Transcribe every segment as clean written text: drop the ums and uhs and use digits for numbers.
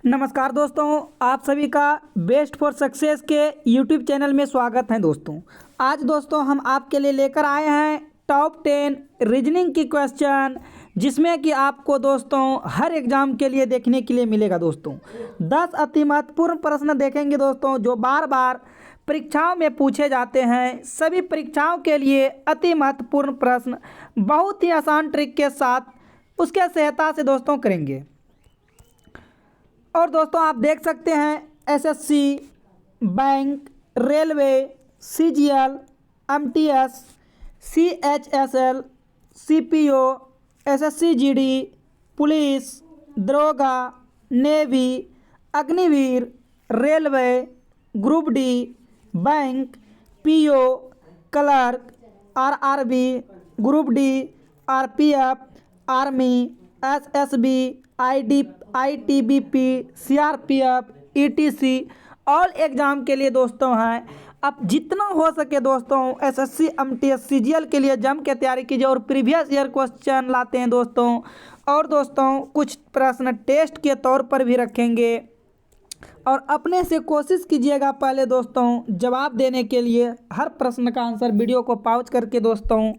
नमस्कार दोस्तों, आप सभी का बेस्ट फॉर सक्सेस के यूट्यूब चैनल में स्वागत है। दोस्तों आज दोस्तों हम आपके लिए लेकर आए हैं टॉप 10 रीजनिंग की क्वेश्चन, जिसमें कि आपको दोस्तों हर एग्ज़ाम के लिए देखने के लिए मिलेगा। दोस्तों 10 अति महत्वपूर्ण प्रश्न देखेंगे दोस्तों, जो बार बार परीक्षाओं में पूछे जाते हैं। सभी परीक्षाओं के लिए अति महत्वपूर्ण प्रश्न बहुत ही आसान ट्रिक के साथ उसके सहायता से दोस्तों करेंगे। और दोस्तों आप देख सकते हैं SSC, bank, railway, CGL, MTS, CHSL, CPO, SSC GD, police, दरोगा, navy, Agniveer, railway, group D, bank, PO, clerk, RRB, group D, RPF, army, SSB, ITBP, CRPF, etc all exam के लिए दोस्तों हैं। अब जितना हो सके दोस्तों एसएससी, एमटीएस, सीजीएल के लिए जम के तैयारी कीजिए और प्रीवियस ईयर क्वेश्चन लाते हैं दोस्तों। और दोस्तों कुछ प्रश्न टेस्ट के तौर पर भी रखेंगे और अपने से कोशिश कीजिएगा पहले दोस्तों जवाब देने के लिए। हर प्रश्न का आंसर वीडियो को पॉज करके दोस्तों।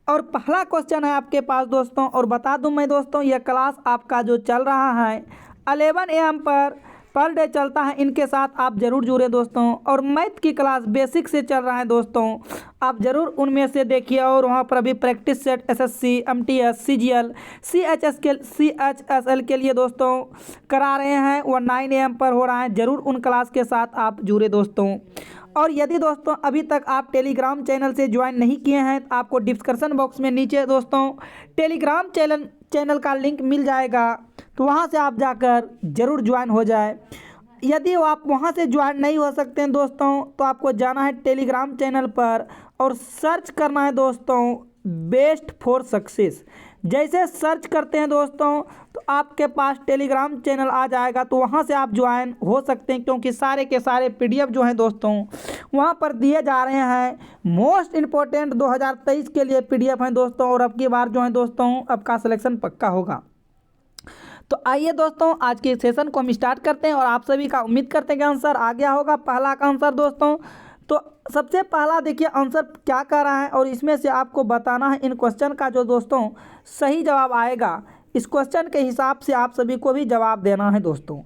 और पहला क्वेश्चन है आपके पास दोस्तों, और बता दूं मैं दोस्तों यह क्लास आपका जो चल रहा है 11 AM पर डे चलता है। इनके साथ आप ज़रूर जुड़े दोस्तों। और मैथ की क्लास बेसिक से चल रहा है दोस्तों, आप ज़रूर उनमें से देखिए। और वहाँ पर अभी practice set SSC, MTS, CGL, CHSL के लिए दोस्तों करा रहे हैं। वो 9 AM पर हो रहा है। ज़रूर उन क्लास के साथ आप जुड़े दोस्तों। और यदि दोस्तों अभी तक आप टेलीग्राम चैनल से ज्वाइन नहीं किए हैं तो आपको डिस्क्रिप्शन बॉक्स में नीचे दोस्तों टेलीग्राम चैनल का लिंक मिल जाएगा, तो वहां से आप जाकर ज़रूर ज्वाइन हो जाए। यदि आप वहां से ज्वाइन नहीं हो सकते हैं दोस्तों तो आपको जाना है टेलीग्राम चैनल पर और सर्च करना है दोस्तों बेस्ट फॉर सक्सेस। जैसे सर्च करते हैं दोस्तों तो आपके पास टेलीग्राम चैनल आ जाएगा, तो वहां से आप ज्वाइन हो सकते हैं। क्योंकि सारे के सारे पीडीएफ जो हैं दोस्तों वहां पर दिए जा रहे हैं। मोस्ट इम्पोर्टेंट 2023 के लिए पीडीएफ हैं दोस्तों। और अब की बार जो है दोस्तों आपका सिलेक्शन पक्का होगा। तो आइए दोस्तों आज के सेशन को हम स्टार्ट करते हैं और आप सभी का उम्मीद करते हैं कि आंसर आ गया होगा। पहला का आंसर दोस्तों, तो सबसे पहला देखिए आंसर क्या कह रहा है और इसमें से आपको बताना है इन क्वेश्चन का जो दोस्तों सही जवाब आएगा। इस क्वेश्चन के हिसाब से आप सभी को भी जवाब देना है दोस्तों।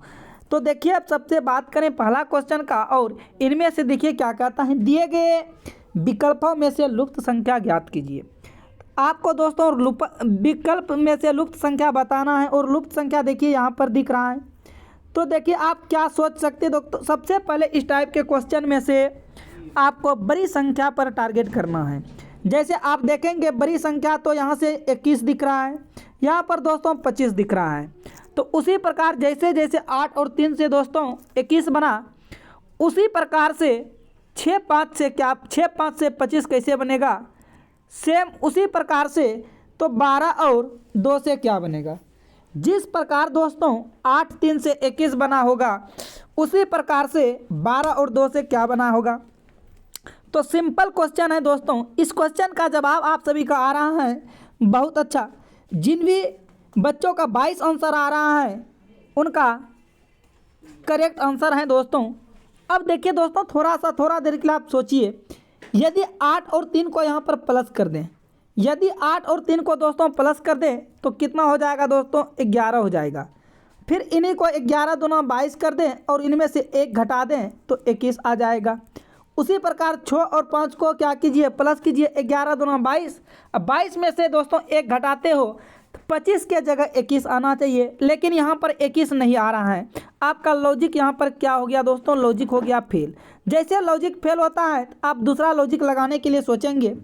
तो देखिए अब सबसे बात करें पहला क्वेश्चन का, और इनमें से देखिए क्या कहता है, दिए गए विकल्पों में से लुप्त संख्या ज्ञात कीजिए। आपको दोस्तों विकल्प में से लुप्त संख्या बताना है। और लुप्त संख्या देखिए यहाँ पर दिख रहा है। तो देखिए आप क्या सोच सकते हैं दोस्तों, सबसे पहले इस टाइप के क्वेश्चन में से आपको बड़ी संख्या पर टारगेट करना है। जैसे आप देखेंगे बड़ी संख्या तो यहाँ से 21 दिख रहा है, यहाँ पर दोस्तों 25 दिख रहा है। तो उसी प्रकार जैसे जैसे 8 और 3 से दोस्तों 21 बना, उसी प्रकार से 6 5 से 25 कैसे बनेगा, सेम उसी प्रकार से तो 12 और 2 से क्या बनेगा। जिस प्रकार दोस्तों 8 3 से 21 बना होगा, उसी प्रकार से 12 और 2 से क्या बना होगा। तो सिंपल क्वेश्चन है दोस्तों। इस क्वेश्चन का जवाब आप सभी का आ रहा है बहुत अच्छा। जिन भी बच्चों का 22 आंसर आ रहा है उनका करेक्ट आंसर है दोस्तों। अब देखिए दोस्तों थोड़ा देर के लिए आप सोचिए, यदि 8 और 3 को यहाँ पर प्लस कर दें, यदि 8 और 3 को दोस्तों प्लस कर दें तो कितना हो जाएगा दोस्तों, 11 हो जाएगा। फिर इन्हीं को 11 दूना 22 कर दें और इनमें से 1 घटा दें तो 21 आ जाएगा। उसी प्रकार 6 और 5 को क्या कीजिए, प्लस कीजिए, 11 दूना 22। अब 22 में से दोस्तों 1 घटाते हो तो 25 के जगह 21 आना चाहिए, लेकिन यहाँ पर 21 नहीं आ रहा है। आपका लॉजिक यहाँ पर क्या हो गया दोस्तों, लॉजिक हो गया फेल। जैसे लॉजिक फेल होता है तो आप दूसरा लॉजिक लगाने के लिए सोचेंगे।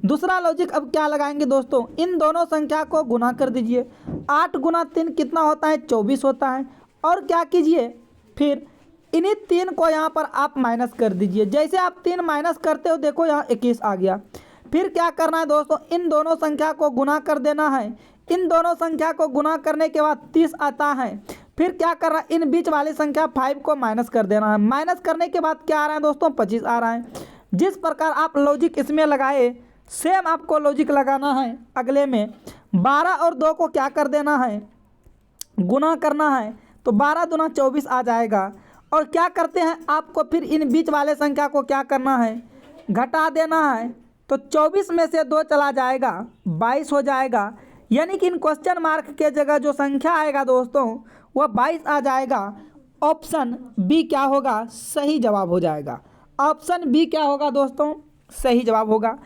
दूसरा लॉजिक अब क्या लगाएंगे दोस्तों, इन दोनों संख्या को गुना कर दीजिए। 8 गुना 3 कितना होता है, 24 होता है। और क्या कीजिए, फिर इन्हीं 3 को यहाँ पर आप माइनस कर दीजिए। जैसे आप 3 माइनस करते हो देखो यहाँ 21 आ गया। फिर क्या करना है दोस्तों, इन दोनों संख्या को गुना कर देना है। इन दोनों संख्या को गुना करने के बाद 30 आता है। फिर क्या करना है, इन बीच वाली संख्या 5 को माइनस कर देना है। माइनस करने के बाद क्या आ रहा है दोस्तों, 25 आ रहा है। जिस प्रकार आप लॉजिक इसमें लगाए सेम आपको लॉजिक लगाना है अगले में। 12 और 2 को क्या कर देना है, गुना करना है। तो 12 दूना 24 आ जाएगा। और क्या करते हैं, आपको फिर इन बीच वाले संख्या को क्या करना है, घटा देना है। तो 24 में से 2 चला जाएगा, 22 हो जाएगा। यानी कि इन क्वेश्चन मार्क के जगह जो संख्या आएगा दोस्तों वह 22 आ जाएगा। ऑप्शन बी क्या होगा, सही जवाब हो जाएगा। ऑप्शन बी क्या होगा दोस्तों, सही जवाब होगा।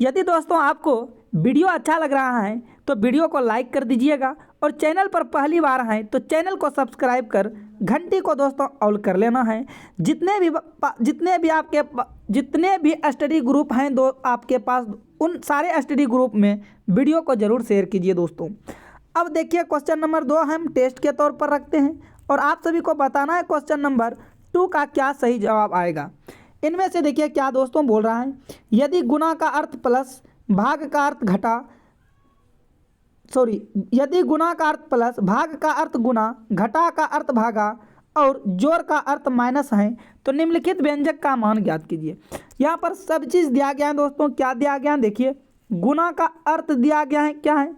यदि दोस्तों आपको वीडियो अच्छा लग रहा है तो वीडियो को लाइक कर दीजिएगा, और चैनल पर पहली बार हैं तो चैनल को सब्सक्राइब कर घंटी को दोस्तों ऑल कर लेना है। जितने भी स्टडी ग्रुप हैं आपके पास, उन सारे स्टडी ग्रुप में वीडियो को ज़रूर शेयर कीजिए दोस्तों। अब देखिए क्वेश्चन नंबर 2 हम टेस्ट के तौर पर रखते हैं, और आप सभी को बताना है क्वेश्चन नंबर 2 का क्या सही जवाब आएगा। इनमें से देखिए क्या दोस्तों बोल रहा है, यदि गुना का अर्थ प्लस, भाग का अर्थ घटा, यदि गुना का अर्थ प्लस, भाग का अर्थ गुना, घटा का अर्थ भागा और जोड़ का अर्थ माइनस है तो निम्नलिखित व्यंजक का मान ज्ञात कीजिए। यहाँ पर सब चीज़ दिया गया है दोस्तों। क्या दिया गया है, देखिए गुना का अर्थ दिया गया है, क्या है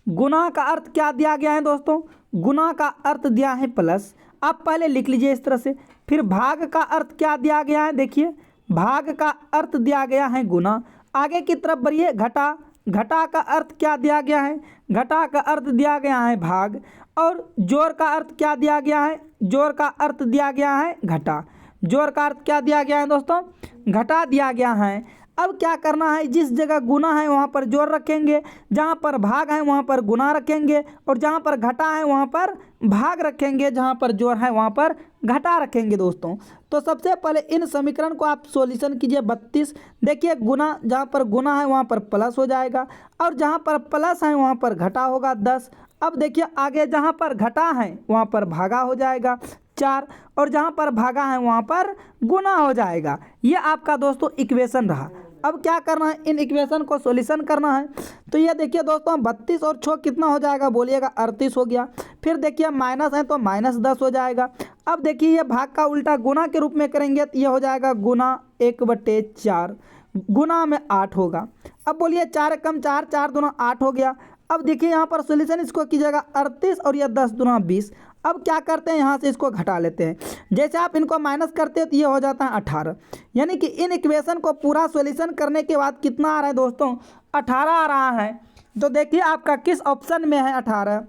गुना का अर्थ, क्या दिया गया है दोस्तों, गुना का अर्थ दिया है प्लस, आप पहले लिख लीजिए इस तरह से। फिर भाग का अर्थ क्या दिया गया है, देखिए भाग का अर्थ दिया गया है गुना, आगे की तरफ बढ़िए घटा, घटा का अर्थ क्या दिया गया है, घटा का अर्थ दिया गया है भाग, और जोड़ का अर्थ क्या दिया गया है, जोड़ का अर्थ दिया गया है घटा, जोड़ का अर्थ क्या दिया गया है दोस्तों, घटा दिया गया है। अब क्या करना है, जिस जगह गुना है वहाँ पर जोड़ रखेंगे, जहाँ पर भाग है वहाँ पर गुना रखेंगे, और जहाँ पर घटा है वहाँ पर भाग रखेंगे, जहाँ पर जोड़ है वहाँ पर घटा रखेंगे दोस्तों। तो सबसे पहले इन समीकरण को आप सॉल्यूशन कीजिए। 32 देखिए गुना, जहाँ पर गुना है वहाँ पर प्लस हो जाएगा, और जहाँ पर प्लस है वहाँ पर घटा होगा 10। अब देखिए आगे जहाँ पर घटा है वहाँ पर भागा हो जाएगा 4, और जहाँ पर भागा है वहाँ पर गुना हो जाएगा। ये आपका दोस्तों इक्वेशन रहा। अब क्या करना है, इन इक्वेशन को सॉल्यूशन करना है। तो ये देखिए दोस्तों 32 और 6 कितना हो जाएगा, बोलिएगा 38 हो गया। फिर देखिए माइनस है तो -10 हो जाएगा। अब देखिए ये भाग का उल्टा गुना के रूप में करेंगे तो ये हो जाएगा गुना 1/4, गुना में 8 होगा। अब बोलिए 4 कम 4, 4 दूना 8 हो गया। अब देखिए यहाँ पर सॉल्यूशन इसको कीजिएगा 38 और ये 10 दूना 20। अब क्या करते हैं, यहाँ से इसको घटा लेते हैं। जैसे आप इनको माइनस करते हैं तो ये हो जाता है 18। यानी कि इन इक्वेशन को पूरा सॉल्यूशन करने के बाद कितना आ रहा है दोस्तों, 18 आ रहा है। तो देखिए आपका किस ऑप्शन में है 18,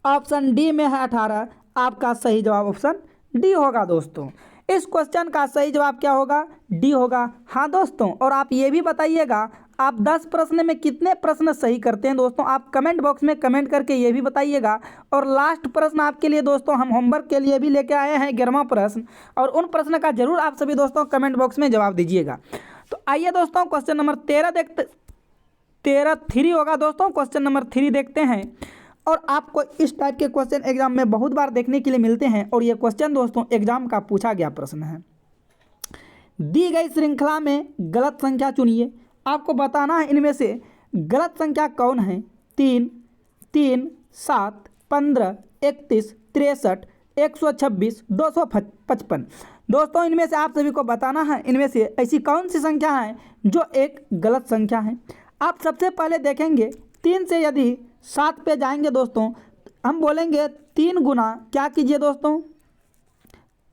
ऑप्शन डी में है 18। आपका सही जवाब ऑप्शन डी होगा दोस्तों। इस क्वेश्चन का सही जवाब क्या होगा, डी होगा। हाँ दोस्तों, और आप ये भी बताइएगा आप 10 प्रश्न में कितने प्रश्न सही करते हैं दोस्तों, आप कमेंट बॉक्स में कमेंट करके ये भी बताइएगा। और लास्ट प्रश्न आपके लिए दोस्तों हम होमवर्क के लिए भी लेके आए हैं 11वां प्रश्न, और उन प्रश्न का जरूर आप सभी दोस्तों कमेंट बॉक्स में जवाब दीजिएगा। तो आइए दोस्तों क्वेश्चन नंबर 3 होगा दोस्तों। क्वेश्चन नंबर 3 देखते हैं, और आपको इस टाइप के क्वेश्चन एग्जाम में बहुत बार देखने के लिए मिलते हैं, और ये क्वेश्चन दोस्तों एग्जाम का पूछा गया प्रश्न है। दी गई श्रृंखला में गलत संख्या चुनिए। आपको बताना है इनमें से गलत संख्या कौन है। 3, 3, 7, 15, 31, 63, 126, 255। दोस्तों इनमें से आप सभी को बताना है इनमें से ऐसी कौन सी संख्या है जो एक गलत संख्या है। आप सबसे पहले देखेंगे 3 से यदि 7 पे जाएंगे दोस्तों, हम बोलेंगे 3 गुना क्या कीजिए दोस्तों,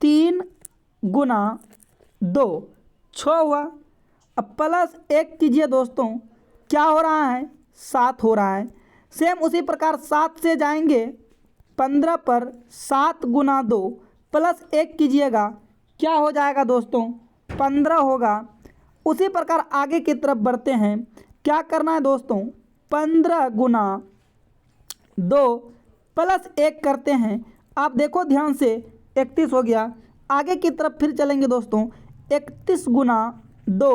3 गुना 2 6 हुआ। अब प्लस 1 कीजिए दोस्तों, क्या हो रहा है, 7 हो रहा है। सेम उसी प्रकार 7 से जाएंगे 15 पर, 7 गुना 2 प्लस 1 कीजिएगा, क्या हो जाएगा दोस्तों, 15 होगा। उसी प्रकार आगे की तरफ बढ़ते हैं, क्या करना है दोस्तों, 15 गुना 2 प्लस 1 करते हैं। आप देखो ध्यान से 31 हो गया। आगे की तरफ फिर चलेंगे दोस्तों, 31 गुना 2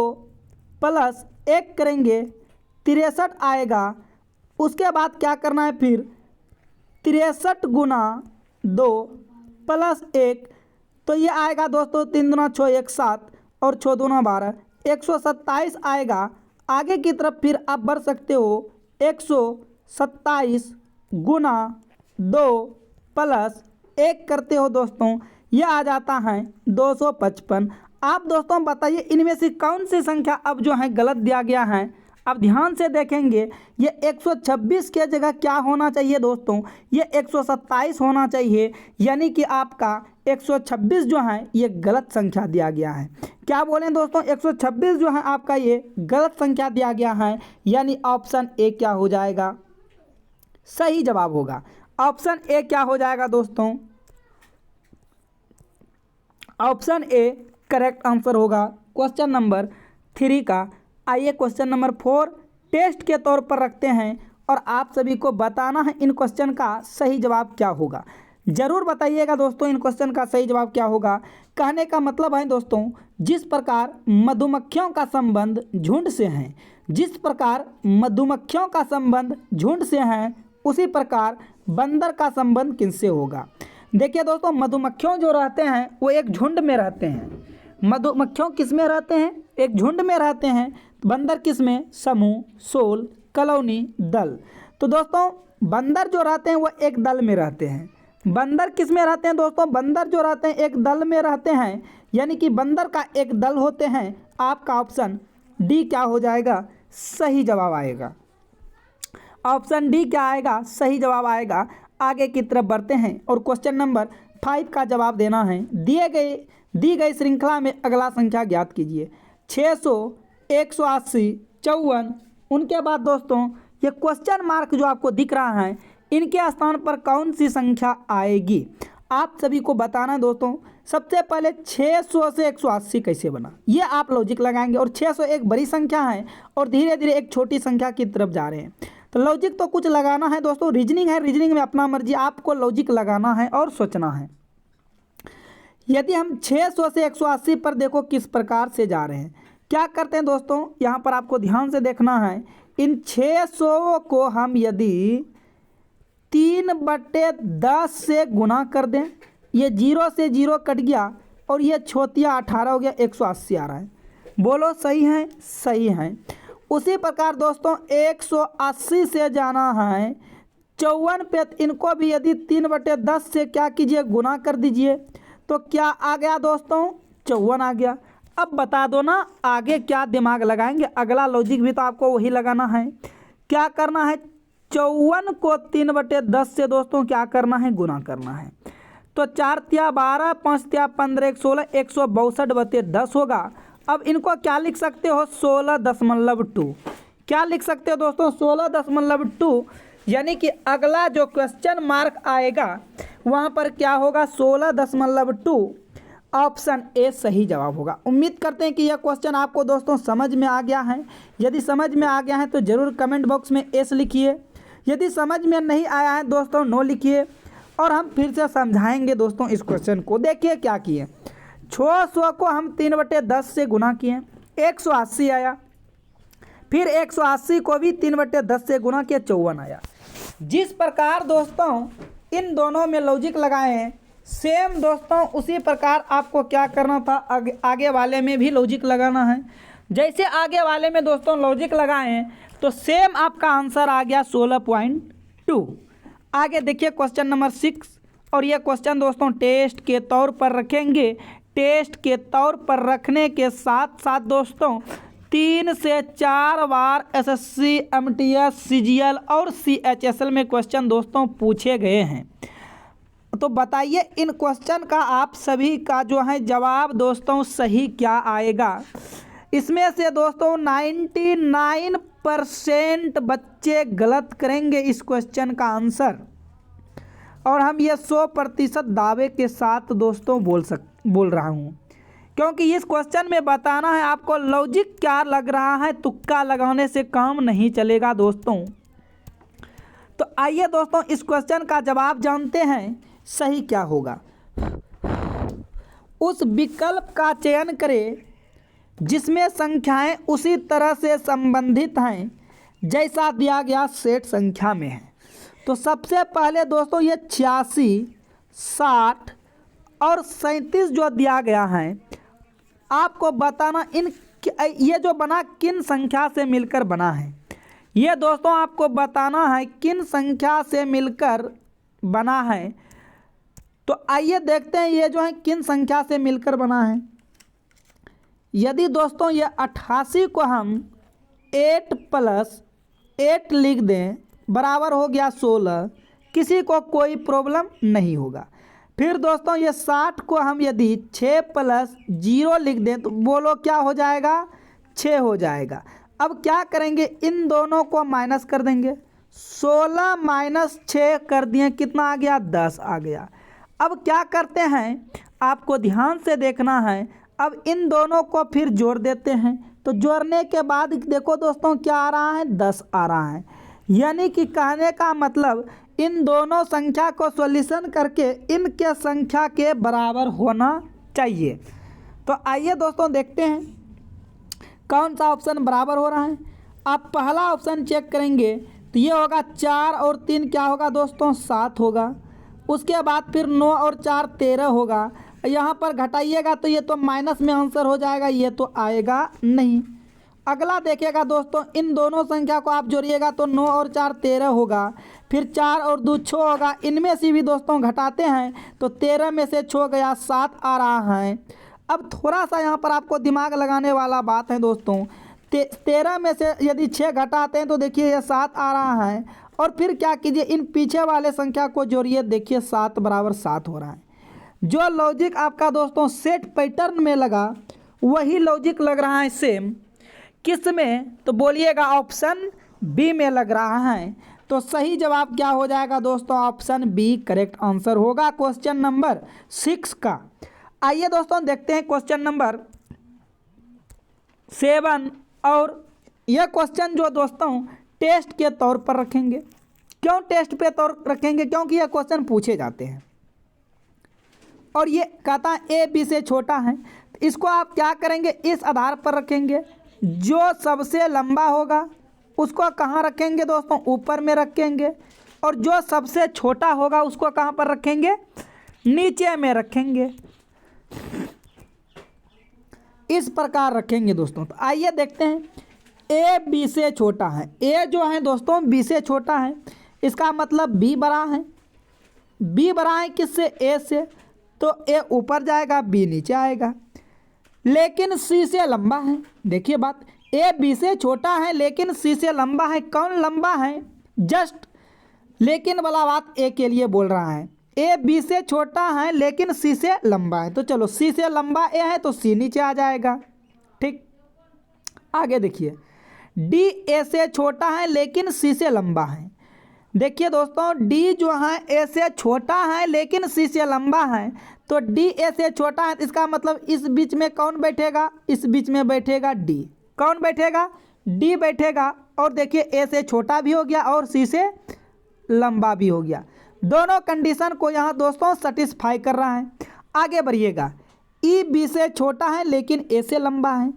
प्लस 1 करेंगे, 63 आएगा। उसके बाद क्या करना है, फिर 63 गुना 2 प्लस 1, तो ये आएगा दोस्तों 3 दूना 6, 1 7 और 6 दूना 12, 127 आएगा। आगे की तरफ फिर आप बढ़ सकते हो, 127 गुना 2 प्लस 1 करते हो दोस्तों, ये आ जाता है 255। आप दोस्तों बताइए इनमें से कौन सी संख्या अब जो है गलत दिया गया है, अब ध्यान से देखेंगे ये 126 के जगह क्या होना चाहिए दोस्तों, ये 127 होना चाहिए, यानी कि आपका 126 जो है ये गलत संख्या दिया गया है। क्या बोलें दोस्तों, 126 जो है आपका ये गलत संख्या दिया गया है, यानी ऑप्शन ए क्या हो जाएगा, सही जवाब होगा। ऑप्शन ए क्या हो जाएगा दोस्तों, ऑप्शन ए करेक्ट आंसर होगा क्वेश्चन नंबर 3 का। आइए क्वेश्चन नंबर 4 टेस्ट के तौर पर रखते हैं और आप सभी को बताना है इन क्वेश्चन का सही जवाब क्या होगा। जरूर बताइएगा दोस्तों इन क्वेश्चन का सही जवाब क्या होगा। कहने का मतलब है दोस्तों, जिस प्रकार मधुमक्खियों का संबंध झुंड से है, जिस प्रकार मधुमक्खियों का संबंध झुंड से है, उसी प्रकार बंदर का संबंध किससे होगा। देखिए दोस्तों, मधुमक्खियों जो रहते हैं वो एक झुंड में रहते हैं। मधुमक्खियों किस में रहते हैं, एक झुंड में रहते हैं। बंदर किस में, समूह, सोल, कॉलोनी, दल। तो दोस्तों बंदर जो रहते हैं वो एक दल में रहते हैं। बंदर किस में रहते हैं दोस्तों, बंदर जो रहते हैं एक दल में रहते हैं, यानी कि बंदर का एक दल होते हैं। आपका ऑप्शन डी क्या हो जाएगा, सही जवाब आएगा। ऑप्शन डी क्या आएगा, सही जवाब आएगा। आगे की तरफ बढ़ते हैं और क्वेश्चन नंबर 5 का जवाब देना है। दी गई श्रृंखला में अगला संख्या ज्ञात कीजिए। 600, 180, 54। उनके बाद दोस्तों ये क्वेश्चन मार्क जो आपको दिख रहा है, इनके स्थान पर कौन सी संख्या आएगी, आप सभी को बताना दोस्तों। सबसे पहले 600 से 180 कैसे बना, ये आप लॉजिक लगाएंगे। और 600 एक बड़ी संख्या है और धीरे धीरे एक छोटी संख्या की तरफ जा रहे हैं, तो लॉजिक तो कुछ लगाना है दोस्तों। रीजनिंग है, रीजनिंग में अपना मर्जी, आपको लॉजिक लगाना है और सोचना है। यदि हम 600 से 180 पर देखो किस प्रकार से जा रहे हैं, क्या करते हैं दोस्तों, यहाँ पर आपको ध्यान से देखना है। इन 600 को हम यदि 3/10 से गुना कर दें, ये 0 से 0 कट गया और ये छोटिया 18 हो गया, 180 आ रहा है। बोलो सही है, सही है। उसी प्रकार दोस्तों 180 से जाना है 54 पे, इनको भी यदि 3/10 से क्या कीजिए, गुना कर दीजिए, तो क्या आ गया दोस्तों, 54 आ गया। अब बता दो ना आगे क्या दिमाग लगाएंगे, अगला लॉजिक भी तो आपको वही लगाना है। क्या करना है, 54 को 3/10 से दोस्तों क्या करना है, गुना करना है। तो 4 तिया 12, 5 तिया 15, 1 16, 162/10 होगा। अब इनको क्या लिख सकते हो, 16.2। क्या लिख सकते हो दोस्तों, 16.2, यानी कि अगला जो क्वेश्चन मार्क आएगा वहाँ पर क्या होगा, 16.2। ऑप्शन ए सही जवाब होगा। उम्मीद करते हैं कि यह क्वेश्चन आपको दोस्तों समझ में आ गया है। यदि समझ में आ गया है तो ज़रूर कमेंट बॉक्स में एस लिखिए। यदि समझ में नहीं आया है दोस्तों नो लिखिए, और हम फिर से समझाएंगे दोस्तों इस क्वेश्चन को। देखिए क्या किए, 600 को हम 3/10 से गुना किए, 180 आया। फिर 180 को भी 3/10 से गुना किया, 54 आया। जिस प्रकार दोस्तों इन दोनों में लॉजिक लगाए हैं, सेम दोस्तों उसी प्रकार आपको क्या करना था, आगे वाले में भी लॉजिक लगाना है। जैसे आगे वाले में दोस्तों लॉजिक लगाए हैं तो सेम आपका आंसर आ गया 16.2। आगे देखिए क्वेश्चन नंबर 6, और ये क्वेश्चन दोस्तों टेस्ट के तौर पर रखेंगे। टेस्ट के तौर पर रखने के साथ साथ दोस्तों 3 से 4 बार एसएससी, एमटीएस, सीजीएल और सीएचएसएल में क्वेश्चन दोस्तों पूछे गए हैं। तो बताइए इन क्वेश्चन का आप सभी का जो है जवाब दोस्तों सही क्या आएगा। इसमें से दोस्तों 99% बच्चे गलत करेंगे इस क्वेश्चन का आंसर, और हम ये 100% दावे के साथ दोस्तों बोल रहा हूँ, क्योंकि इस क्वेश्चन में बताना है आपको लॉजिक क्या लग रहा है। तुक्का लगाने से काम नहीं चलेगा दोस्तों। तो आइए दोस्तों इस क्वेश्चन का जवाब जानते हैं सही क्या होगा। उस विकल्प का चयन करें जिसमें संख्याएं उसी तरह से संबंधित हैं जैसा दिया गया सेट संख्या में है। तो सबसे पहले दोस्तों ये 86, 60 और 37 जो दिया गया है, आपको बताना ये जो बना किन संख्या से मिलकर बना है। ये दोस्तों आपको बताना है किन संख्या से मिलकर बना है। तो आइए देखते हैं ये जो है किन संख्या से मिलकर बना है। यदि दोस्तों ये 88 को हम 8 प्लस 8 लिख दें बराबर हो गया 16, किसी को कोई प्रॉब्लम नहीं होगा। फिर दोस्तों ये 60 को हम यदि 6 प्लस 0 लिख दें तो बोलो क्या हो जाएगा, 6 हो जाएगा। अब क्या करेंगे, इन दोनों को माइनस कर देंगे, 16 माइनस 6 कर दिए, कितना आ गया, 10 आ गया। अब क्या करते हैं, आपको ध्यान से देखना है। अब इन दोनों को फिर जोड़ देते हैं, तो जोड़ने के बाद देखो दोस्तों क्या आ रहा है, 10 आ रहा है। यानी कि कहने का मतलब इन दोनों संख्या को सॉल्यूशन करके इनके संख्या के बराबर होना चाहिए। तो आइए दोस्तों देखते हैं कौन सा ऑप्शन बराबर हो रहा है। आप पहला ऑप्शन चेक करेंगे तो ये होगा 4 और 3 क्या होगा दोस्तों, 7 होगा। उसके बाद फिर 9 और 4 13 होगा। यहाँ पर घटाइएगा तो ये तो माइनस में आंसर हो जाएगा, ये तो आएगा नहीं। अगला देखिएगा दोस्तों, इन दोनों संख्या को आप जोड़िएगा तो 9 और 4 13 होगा। फिर 4 और 2 6 होगा। इनमें से भी दोस्तों घटाते हैं तो 13 में से 6 गया, 7 आ रहा है। अब थोड़ा सा यहाँ पर आपको दिमाग लगाने वाला बात है दोस्तों, 13 में से यदि 6 घटाते हैं तो देखिए ये 7 आ रहा है। और फिर क्या कीजिए, इन पीछे वाले संख्या को जोड़िए, देखिए 7 बराबर 7 हो रहा है। जो लॉजिक आपका दोस्तों सेट पैटर्न में लगा वही लॉजिक लग रहा है सेम। किस में, तो बोलिएगा ऑप्शन बी में लग रहा है। तो सही जवाब क्या हो जाएगा दोस्तों, ऑप्शन बी करेक्ट आंसर होगा क्वेश्चन नंबर 6 का। आइए दोस्तों देखते हैं क्वेश्चन नंबर 7। और यह क्वेश्चन जो दोस्तों टेस्ट के तौर पर रखेंगे। क्यों टेस्ट पे तौर रखेंगे, क्योंकि यह क्वेश्चन पूछे जाते हैं और ये कहता है ए बी से छोटा है। तो इसको आप क्या करेंगे, इस आधार पर रखेंगे, जो सबसे लंबा होगा उसको कहाँ रखेंगे दोस्तों, ऊपर में रखेंगे। और जो सबसे छोटा होगा उसको कहाँ पर रखेंगे, नीचे में रखेंगे। इस प्रकार रखेंगे दोस्तों। तो आइए देखते हैं, ए बी से छोटा है, ए जो है दोस्तों बी से छोटा है, इसका मतलब बी बड़ा है। बी बड़ा है किससे, ए से, तो ए ऊपर जाएगा, बी नीचे आएगा। लेकिन सी से लंबा है। देखिए बात, ए बी से छोटा है लेकिन सी से लंबा है। कौन लंबा है, जस्ट लेकिन वाला बात ए के लिए बोल रहा है। ए बी से छोटा है लेकिन सी से लंबा है, तो चलो सी से लंबा ए है तो सी नीचे आ जाएगा। ठीक, आगे देखिए, डी ए से छोटा है लेकिन सी से लंबा है। देखिए दोस्तों, डी जो है ए से छोटा है लेकिन सी से लंबा है, तो डी ए से छोटा है, इसका मतलब इस बीच में कौन बैठेगा, इस बीच में बैठेगा डी। कौन बैठेगा, डी बैठेगा। और देखिए ए से छोटा भी हो गया और सी से लंबा भी हो गया। दोनों कंडीशन को यहाँ दोस्तों सेटिस्फाई कर रहा है। आगे बढ़िएगा, ई बी से छोटा है लेकिन ए से लंबा है।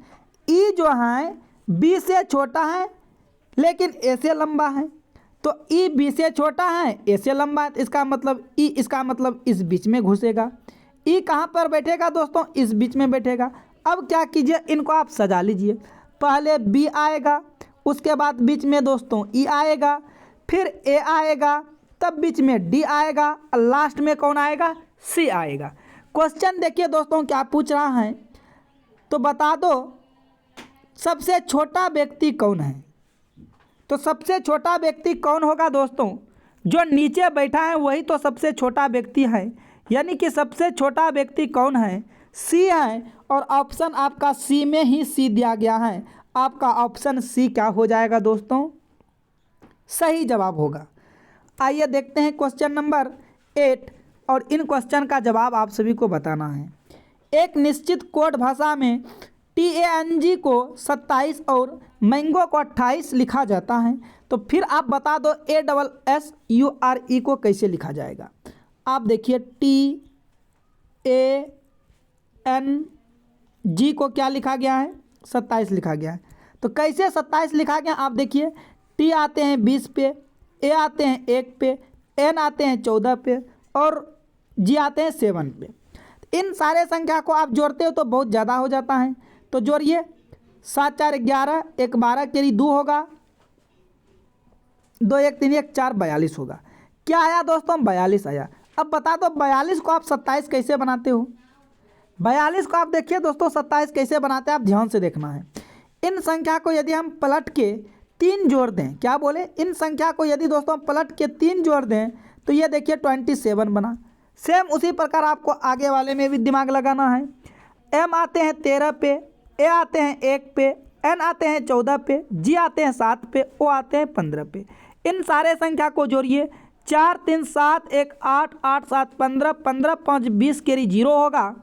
ई जो है बी से छोटा है लेकिन ए से लंबा है, तो ई बी से छोटा है ए से लंबा है, इसका मतलब ई, इसका मतलब इस बीच में घुसेगा। ई कहाँ पर बैठेगा दोस्तों, इस बीच में बैठेगा। अब क्या कीजिए, इनको आप सजा लीजिए। पहले बी आएगा, उसके बाद बीच में दोस्तों ई आएगा, फिर ए आएगा, तब बीच में डी आएगा, और लास्ट में कौन आएगा, सी आएगा। क्वेश्चन देखिए दोस्तों क्या पूछ रहा है, तो बता दो सबसे छोटा व्यक्ति कौन है। तो सबसे छोटा व्यक्ति कौन होगा दोस्तों, जो नीचे बैठा है वही तो सबसे छोटा व्यक्ति है। यानी कि सबसे छोटा व्यक्ति कौन है, सी है। और ऑप्शन आपका सी में ही सी दिया गया है। आपका ऑप्शन सी क्या हो जाएगा दोस्तों, सही जवाब होगा। आइए देखते हैं क्वेश्चन नंबर 8, और इन क्वेश्चन का जवाब आप सभी को बताना है। एक निश्चित कोड भाषा में TANG को 27 और मैंगो को 28 लिखा जाता है, तो फिर आप बता दो ASSURE को कैसे लिखा जाएगा। आप देखिए TANG को क्या लिखा गया है, 27 लिखा गया है। तो कैसे 27 लिखा गया, आप देखिए, T आते हैं 20 पे, A आते हैं 1 पे, N आते हैं 14 पे, और G आते हैं 7 पे। इन सारे संख्या को आप जोड़ते हो तो बहुत ज़्यादा हो जाता है, तो जोड़िए। 7 4 11, 1 12 के लिए 2 होगा, 2 1 3 1 4 42 होगा। क्या आया दोस्तों, 42 आया। अब बता दो 42 को आप 27 कैसे बनाते हो। 42 को आप देखिए दोस्तों 27 कैसे बनाते हैं, आप ध्यान से देखना है। इन संख्या को यदि हम पलट के 3 जोड़ दें, क्या बोले, इन संख्या को यदि दोस्तों पलट के 3 जोड़ दें तो ये देखिए 27 बना। सेम उसी प्रकार आपको आगे वाले में भी दिमाग लगाना है। m आते हैं 13 पे, a आते हैं 1 पे, n आते हैं 14 पे, g आते हैं 7 पे, o आते हैं 15 पे। इन सारे संख्या को जोड़िए, 4 3 7 1 8 8 7 15 15 5 20 कैरी 0 होगा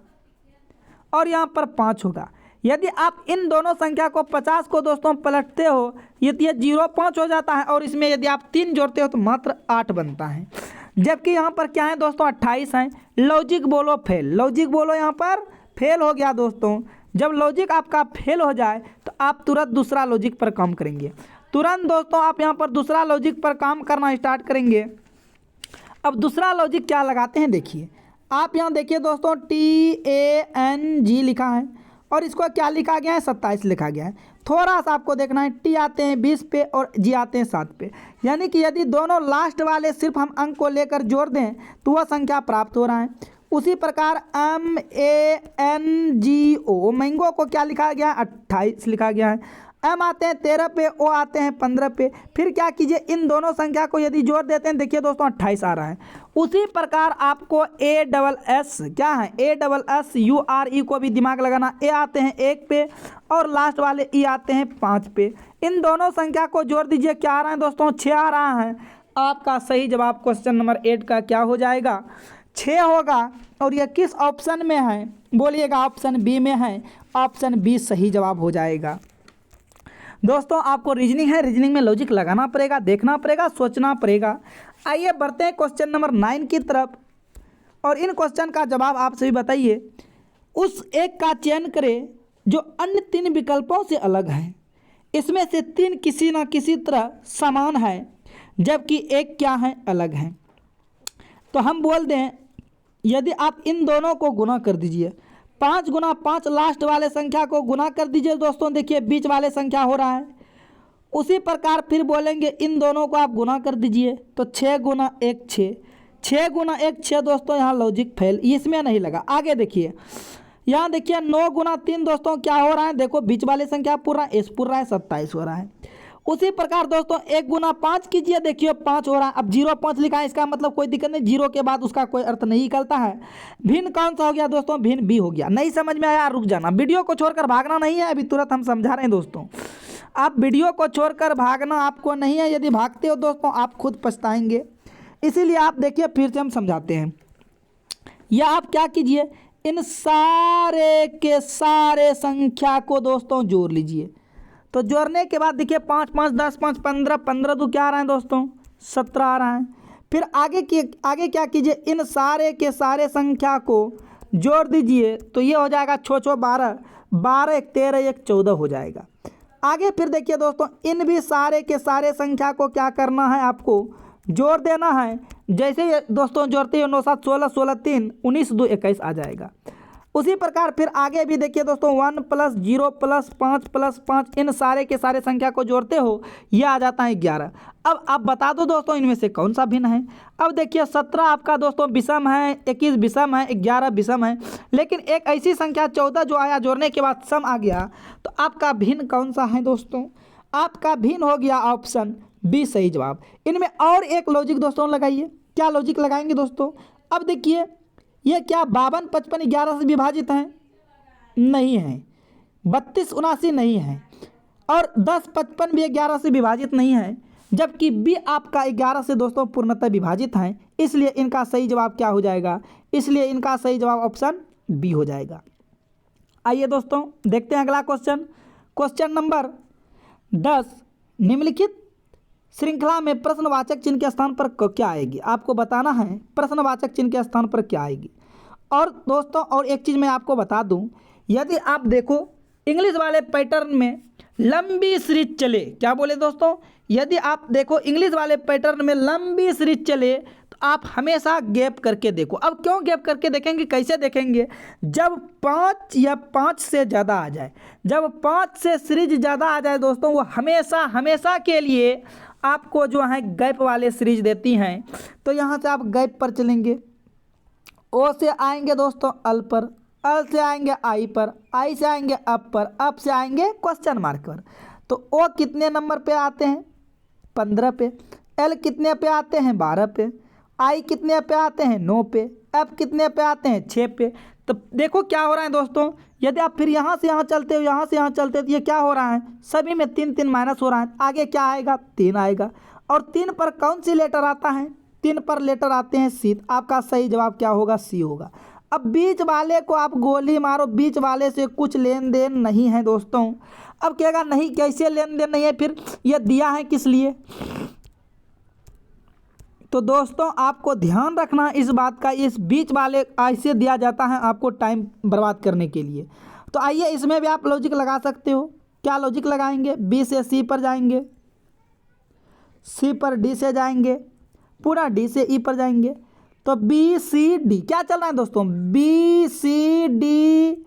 और यहाँ पर 5 होगा। यदि आप इन दोनों संख्या को 50 को दोस्तों पलटते हो ये 0 5 हो जाता है और इसमें यदि आप 3 जोड़ते हो तो मात्र 8 बनता है। जबकि यहाँ पर क्या है दोस्तों 28 है। लॉजिक बोलो फेल, लॉजिक बोलो यहाँ पर फेल हो गया दोस्तों। जब लॉजिक आपका फेल हो जाए तो आप तुरंत दूसरा लॉजिक पर काम करेंगे, तुरंत दोस्तों आप यहाँ पर दूसरा लॉजिक पर काम करना स्टार्ट करेंगे। अब दूसरा लॉजिक क्या लगाते हैं देखिए, आप यहाँ देखिए दोस्तों TANG लिखा है और इसको क्या लिखा गया है 27 लिखा गया है। थोड़ा सा आपको देखना है, T आते हैं 20 पे और G आते हैं 7 पे, यानी कि यदि दोनों लास्ट वाले सिर्फ हम अंक को लेकर जोड़ दें तो वह संख्या प्राप्त हो रहा है। उसी प्रकार MANGO मैंगो को क्या लिखा गया है 28 लिखा गया है। M आते हैं 13 पे, O आते हैं 15 पे। फिर क्या कीजिए, इन दोनों संख्या को यदि जोड़ देते हैं देखिए दोस्तों 28 आ रहा है। उसी प्रकार आपको ASS क्या है ASSURE को भी दिमाग लगाना। A आते हैं 1 पे और लास्ट वाले E आते हैं 5 पे। इन दोनों संख्या को जोड़ दीजिए, क्या आ रहा है दोस्तों 6 आ रहा है। आपका सही जवाब क्वेश्चन नंबर 8 का क्या हो जाएगा 6 होगा। और यह किस ऑप्शन में है बोलिएगा, ऑप्शन बी में है, ऑप्शन बी सही जवाब हो जाएगा। दोस्तों आपको रीजनिंग है, रीजनिंग में लॉजिक लगाना पड़ेगा, देखना पड़ेगा, सोचना पड़ेगा। आइए बढ़ते हैं क्वेश्चन नंबर 9 की तरफ और इन क्वेश्चन का जवाब आप सभी बताइए। उस एक का चयन करें जो अन्य 3 विकल्पों से अलग है, इसमें से 3 किसी न किसी तरह समान है जबकि एक क्या है अलग है। तो हम बोल दें यदि आप इन दोनों को गुना कर दीजिए, 5 गुना 5 लास्ट वाले संख्या को गुना कर दीजिए दोस्तों, देखिए बीच वाले संख्या हो रहा है। उसी प्रकार फिर बोलेंगे इन दोनों को आप गुना कर दीजिए तो 6 गुना 1 6, 6 गुना 1 6 दोस्तों, यहाँ लॉजिक फेल, इसमें नहीं लगा। आगे देखिए, यहाँ देखिए 9 गुना 3 दोस्तों क्या हो रहा है, देखो बीच वाले संख्या पूरा एस पूर रहा है 27 हो रहा है। उसी प्रकार दोस्तों 1 गुना 5 कीजिए, देखिए 5 हो रहा है। अब 0 5 लिखा है, इसका मतलब कोई दिक्कत नहीं, 0 के बाद उसका कोई अर्थ नहीं निकलता है। भिन्न कौन सा हो गया दोस्तों, भिन्न बी हो गया। नहीं समझ में आया रुक जाना, वीडियो को छोड़कर भागना नहीं है, अभी तुरंत हम समझा रहे हैं दोस्तों। आप वीडियो को छोड़कर भागना आपको नहीं है, यदि भागते हो दोस्तों आप खुद पछताएंगे। इसीलिए आप देखिए फिर से हम समझाते हैं। या आप क्या कीजिए, इन सारे के सारे संख्या को दोस्तों जोड़ लीजिए। तो जोड़ने के बाद देखिए 5 5 10 5 15 15 तो क्या आ रहा है दोस्तों 17 आ रहा है। फिर आगे क्या कीजिए, इन सारे के सारे संख्या को जोड़ दीजिए तो ये हो जाएगा 6 6 12 12 1 13 1 14 हो जाएगा। आगे फिर देखिए दोस्तों इन भी सारे के सारे संख्या को क्या करना है, आपको जोड़ देना है। जैसे ये दोस्तों जोड़ते हो 9 7 16 16 3 19 2 21 आ जाएगा। उसी प्रकार फिर आगे भी देखिए दोस्तों 1 + 0 + 5 + 5 इन सारे के सारे संख्या को जोड़ते हो ये आ जाता है 11। अब आप बता दो दोस्तों इनमें से कौन सा भिन्न है। अब देखिए 17 आपका दोस्तों विषम है, 21 विषम है, 11 विषम है, लेकिन एक ऐसी संख्या 14 जो आया जोड़ने के बाद सम आ गया। तो आपका भिन्न कौन सा है दोस्तों, आपका भिन्न हो गया ऑप्शन बी सही जवाब। इनमें और एक लॉजिक दोस्तों लगाइए, क्या लॉजिक लगाएंगे दोस्तों। अब देखिए ये क्या 52 55 11 से विभाजित है, नहीं है। 32 79 नहीं है और 10 55 भी 11 से विभाजित नहीं है, जबकि बी आपका 11 से दोस्तों पूर्णतः विभाजित है। इसलिए इनका सही जवाब क्या हो जाएगा, इसलिए इनका सही जवाब ऑप्शन बी हो जाएगा। आइए दोस्तों देखते हैं अगला क्वेश्चन। क्वेश्चन नंबर 10, निम्नलिखित श्रृंखला में प्रश्नवाचक चिन्ह के स्थान पर क्या आएगी, आपको बताना है प्रश्नवाचक चिन्ह के स्थान पर क्या आएगी। और दोस्तों और एक चीज़ मैं आपको बता दूं, यदि आप देखो इंग्लिश वाले पैटर्न में लंबी सीरीज चले, क्या बोले दोस्तों, यदि आप देखो इंग्लिश वाले पैटर्न में लंबी सीरीज चले तो आप हमेशा गैप करके देखो। अब क्यों गैप करके देखेंगे, कैसे देखेंगे, जब 5 या 5 से ज़्यादा आ जाए, जब 5 से सीरीज ज़्यादा आ जाए दोस्तों वो हमेशा हमेशा के लिए आपको जो है गैप वाले सीरीज देती हैं। तो यहाँ से आप गैप पर चलेंगे, ओ से आएंगे दोस्तों अल पर, अल से आएंगे आई पर, आई से आएंगे अप से आएंगे क्वेश्चन मार्क पर। तो ओ कितने नंबर पे आते हैं? 15 पे। एल कितने पे आते हैं? 12 पे। आई कितने पे आते हैं? 9 पे। एफ कितने पे आते हैं? 6 पे। तो देखो क्या हो रहा है दोस्तों, यदि आप फिर यहाँ से यहाँ चलते हो, यहाँ से यहाँ चलते हो, तो ये क्या हो रहा है, सभी में 3 3 माइनस हो रहा है। आगे क्या आएगा? 3 आएगा। और 3 पर कौन सी लेटर आता है? 3 पर लेटर आते हैं सी। आपका सही जवाब क्या होगा? सी होगा। अब बीच वाले को आप गोली मारो, बीच वाले से कुछ लेन देन नहीं है दोस्तों। अब कहेगा नहीं, कैसे लेन देन नहीं है, फिर ये दिया है किस लिए? तो दोस्तों आपको ध्यान रखना इस बात का, इस बीच वाले ऐसे दिया जाता है आपको टाइम बर्बाद करने के लिए। तो आइए इसमें भी आप लॉजिक लगा सकते हो। क्या लॉजिक लगाएंगे? बी से सी पर जाएंगे, सी पर डी से जाएंगे, पूरा डी से ई पर जाएंगे। तो बी सी डी क्या चल रहा है दोस्तों? बी सी डी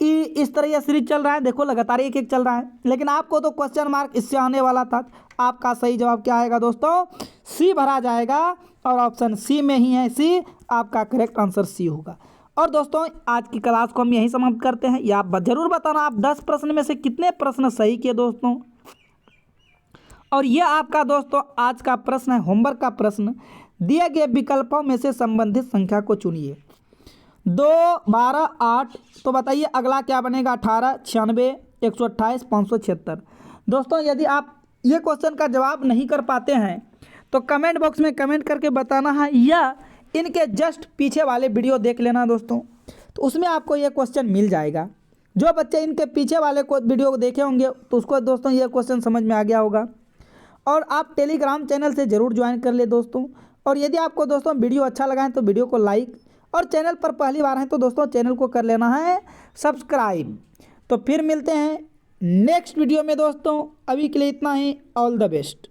ई, इस तरह यह सीरीज चल रहा है। देखो लगातार एक एक चल रहा है, लेकिन आपको तो क्वेश्चन मार्क इससे आने वाला था। आपका सही जवाब क्या आएगा दोस्तों? सी भरा जाएगा और ऑप्शन सी में ही है सी। आपका करेक्ट आंसर सी होगा। और दोस्तों आज की क्लास को हम यहीं समाप्त करते हैं। या आप जरूर बताना आप 10 प्रश्न में से कितने प्रश्न सही किए दोस्तों। और यह आपका दोस्तों आज का प्रश्न है, होमवर्क का प्रश्न। दिए गए विकल्पों में से संबंधित संख्या को चुनिए। 2, 12, 8। तो बताइए अगला क्या बनेगा? 18, 96, 128, 576। दोस्तों यदि आप ये क्वेश्चन का जवाब नहीं कर पाते हैं तो कमेंट बॉक्स में कमेंट करके बताना है, या इनके जस्ट पीछे वाले वीडियो देख लेना दोस्तों, तो उसमें आपको ये क्वेश्चन मिल जाएगा। जो बच्चे इनके पीछे वाले को वीडियो को देखे होंगे तो उसको दोस्तों ये क्वेश्चन समझ में आ गया होगा। और आप टेलीग्राम चैनल से ज़रूर ज्वाइन कर ले दोस्तों। और यदि आपको दोस्तों वीडियो अच्छा लगा है तो वीडियो को लाइक, और चैनल पर पहली बार हैं तो दोस्तों चैनल को कर लेना है सब्सक्राइब। तो फिर मिलते हैं नेक्स्ट वीडियो में दोस्तों। अभी के लिए इतना ही। All the best.